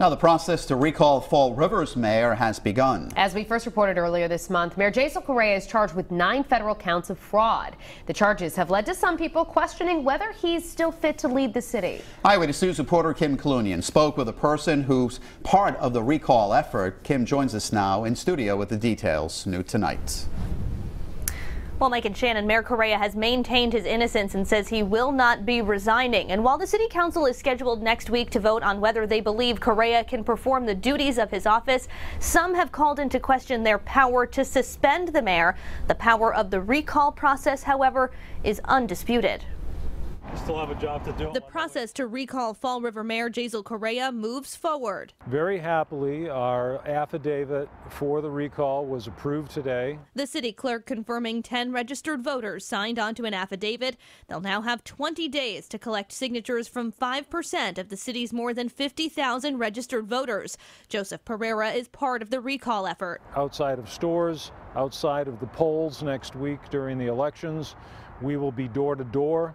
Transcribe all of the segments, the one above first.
Now, the process to recall Fall River's mayor has begun. As we first reported earlier this month, Mayor Jasiel Correia is charged with 9 federal counts of fraud. The charges have led to some people questioning whether he's still fit to lead the city. Eyewitness News reporter Kim Kalunian spoke with a person who's part of the recall effort. Kim joins us now in studio with the details. New tonight. Well, Mike and Shannon, Mayor Correia has maintained his innocence and says he will not be resigning. And while the city council is scheduled next week to vote on whether they believe Correia can perform the duties of his office, some have called into question their power to suspend the mayor. The power of the recall process, however, is undisputed. Still have a job to do. The process to recall Fall River Mayor Jasiel Correia moves forward. Very happily, our affidavit for the recall was approved today. The city clerk confirming 10 registered voters signed onto an affidavit. They'll now have 20 days to collect signatures from 5% of the city's more than 50,000 registered voters. Joseph Pereira is part of the recall effort. Outside of stores, outside of the polls next week during the elections, we will be door to door.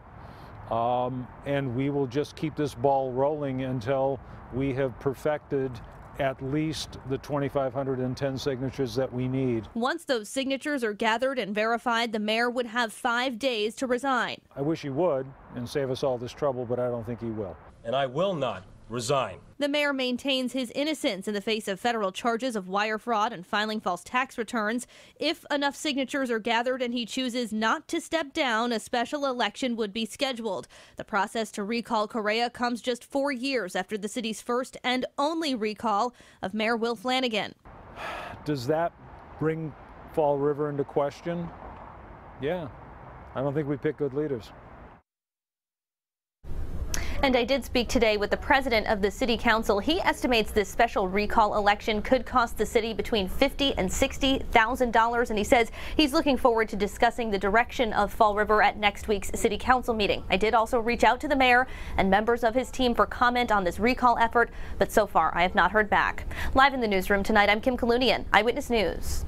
And we will just keep this ball rolling until we have perfected at least the 2,510 signatures that we need. Once those signatures are gathered and verified, the mayor would have 5 days to resign. I wish he would and save us all this trouble, but I don't think he will. And I will not resign. The mayor maintains his innocence in the face of federal charges of wire fraud and filing false tax returns. If enough signatures are gathered and he chooses not to step down, a special election would be scheduled. The process to recall Correia comes just 4 years after the city's first and only recall of Mayor Will Flanagan. Does that bring Fall River into question? Yeah. I don't think we pick good leaders. And I did speak today with the president of the city council. He estimates this special recall election could cost the city between $50,000 and $60,000. And he says he's looking forward to discussing the direction of Fall River at next week's city council meeting. I did also reach out to the mayor and members of his team for comment on this recall effort, but so far I have not heard back. Live in the newsroom tonight, I'm Kim Kalunian, Eyewitness News.